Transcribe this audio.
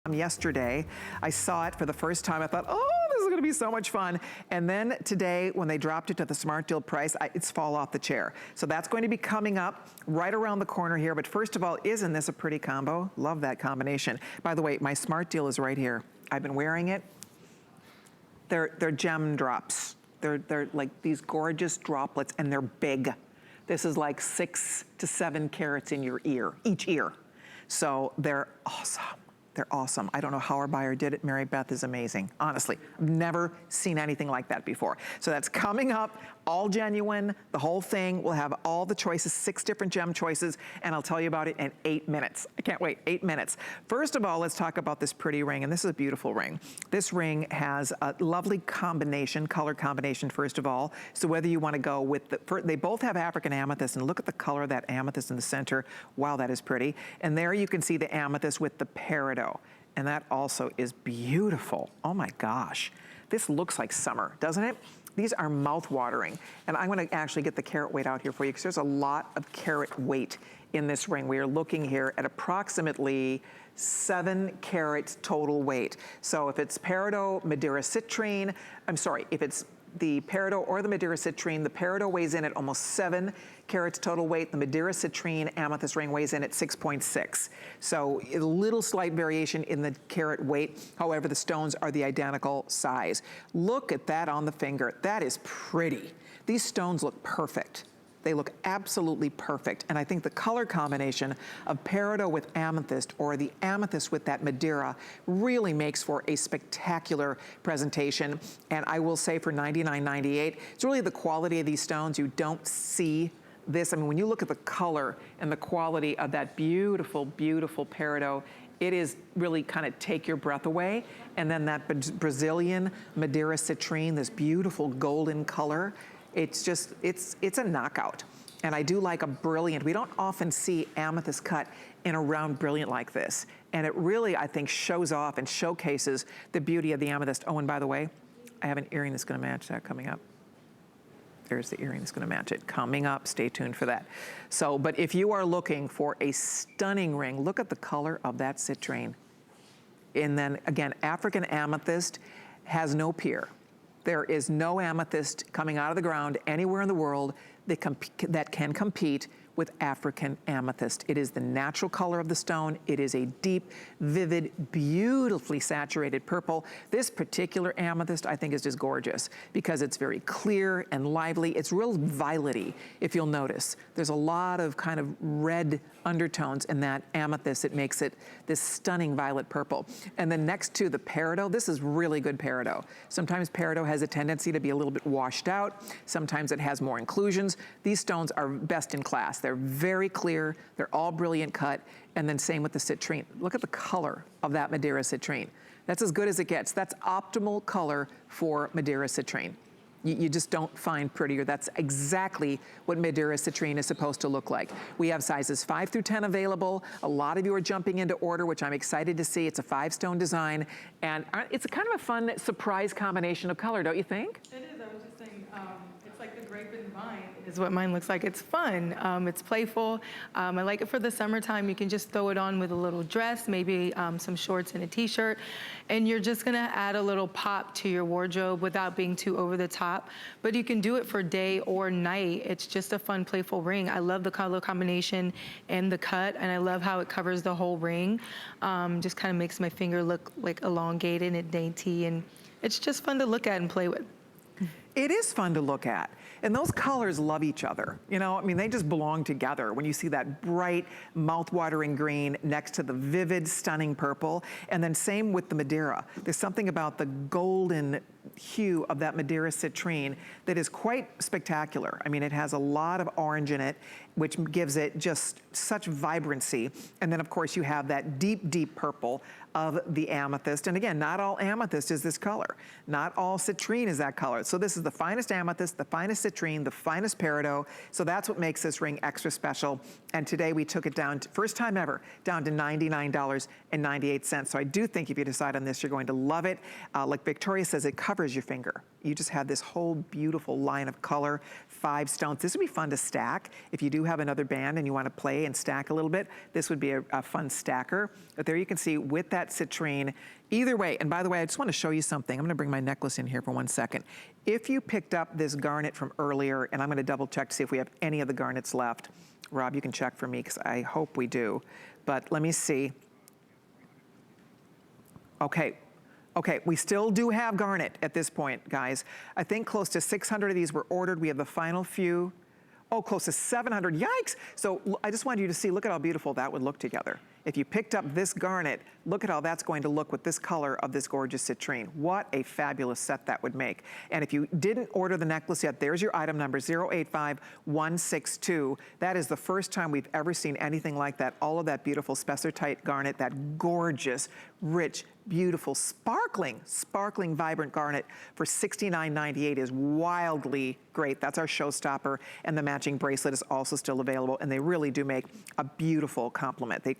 Yesterday. I saw it for the first time. I thought, oh, this is gonna be so much fun. And then today, when they dropped it to the smart deal price, it's fall off the chair. So that's going to be coming up right around the corner here. But first of all, isn't this a pretty combo? Love that combination. By the way, my smart deal is right here. I've been wearing it. They're gem drops. They're like these gorgeous droplets, and they're big. This is like 6 to 7 carats in your ear, each ear. So they're awesome. They're awesome. I don't know how our buyer did it. Mary Beth is amazing. Honestly, I've never seen anything like that before. So that's coming up, all genuine, the whole thing. We'll have all the choices, 6 different gem choices, and I'll tell you about it in 8 minutes. I can't wait, 8 minutes. First of all, let's talk about this pretty ring, and this is a beautiful ring. This ring has a lovely combination, color combination, first of all. So whether you want to go with they both have African amethyst, and look at the color of that amethyst in the center. Wow, that is pretty. And there you can see the amethyst with the peridot. And that also is beautiful. Oh my gosh. This looks like summer, doesn't it? These are mouth-watering. And I'm gonna actually get the carat weight out here for you because there's a lot of carat weight in this ring. We are looking here at approximately 7 carats total weight. So if it's peridot, Madeira citrine, if it's the peridot or the Madeira citrine, the peridot weighs in at almost 7 carats total weight. The Madeira citrine amethyst ring weighs in at 6.6. So a little slight variation in the carat weight. However, the stones are the identical size. Look at that on the finger. That is pretty. These stones look perfect. They look absolutely perfect. And I think the color combination of peridot with amethyst, or the amethyst with that Madeira, really makes for a spectacular presentation. And I will say for $99.98, it's really the quality of these stones. You don't see this. I mean, when you look at the color and the quality of that beautiful, beautiful peridot, it is really kind of take your breath away. And then that Brazilian Madeira citrine, this beautiful golden color, it's just, it's a knockout. And I do like a brilliant, we don't often see amethyst cut in a round brilliant like this. And it really, I think, shows off and showcases the beauty of the amethyst. Oh, and by the way, I have an earring that's gonna match that coming up. There's the earring that's gonna match it. Coming up, stay tuned for that. So, but if you are looking for a stunning ring, look at the color of that citrine. And then again, African amethyst has no peer. There is no amethyst coming out of the ground anywhere in the world that can compete with African amethyst. It is the natural color of the stone. It is a deep, vivid, beautifully saturated purple. This particular amethyst, I think, is just gorgeous because it's very clear and lively. It's real violet-y, if you'll notice. There's a lot of kind of red undertones in that amethyst. It makes it this stunning violet purple. And then next to the peridot, this is really good peridot. Sometimes peridot has a tendency to be a little bit washed out. Sometimes it has more inclusions. These stones are best in class. They're very clear, they're all brilliant cut, and then same with the citrine. Look at the color of that Madeira citrine. That's as good as it gets. That's optimal color for Madeira citrine. You just don't find prettier. That's exactly what Madeira citrine is supposed to look like. We have sizes 5 through 10 available. A lot of you are jumping into order, which I'm excited to see. It's a 5-stone design, and it's a kind of a fun surprise combination of color, don't you think? It is. I was just saying, it's like the grape and vine is what mine looks like. It's fun. It's playful. I like it for the summertime. You can just throw it on with a little dress, maybe some shorts and a t-shirt, and you're just gonna add a little pop to your wardrobe without being too over the top. But you can do it for day or night. It's just a fun, playful ring. I love the color combination and the cut, and I love how it covers the whole ring. Just kind of makes my finger look like elongated and dainty, and it's just fun to look at and play with. It is fun to look at. And those colors love each other. You know, I mean, they just belong together when you see that bright, mouth-watering green next to the vivid, stunning purple. And then same with the Madeira. There's something about the golden hue of that Madeira citrine that is quite spectacular. I mean, it has a lot of orange in it, which gives it just such vibrancy. And then of course you have that deep, deep purple of the amethyst. And again, not all amethyst is this color. Not all citrine is that color. So this is the finest amethyst, the finest citrine, the finest peridot. So that's what makes this ring extra special. And today we took it down, first time ever, down to $99.98. So I do think if you decide on this, you're going to love it. Like Victoria says, it covers your finger. You just have this whole beautiful line of color, 5 stones. This would be fun to stack. If you do have another band and you want to play and stack a little bit, this would be a fun stacker. But there you can see with that citrine, either way, and by the way, I just want to show you something. I'm going to bring my necklace in here for 1 second. If you picked up this garnet from earlier, and I'm going to double check to see if we have any of the garnets left. Rob, you can check for me because I hope we do. But let me see. Okay, we still do have garnet at this point, guys. I think close to 600 of these were ordered. We have the final few. Oh, close to 700, yikes. So I just wanted you to see, look at how beautiful that would look together. If you picked up this garnet, look at how that's going to look with this color of this gorgeous citrine. What a fabulous set that would make. And if you didn't order the necklace yet, there's your item number, 085162. That is the first time we've ever seen anything like that. All of that beautiful spessartite garnet, that gorgeous, rich, beautiful, sparkling, vibrant garnet for $69.98 is wildly great. That's our showstopper, and the matching bracelet is also still available, and they really do make a beautiful complement. They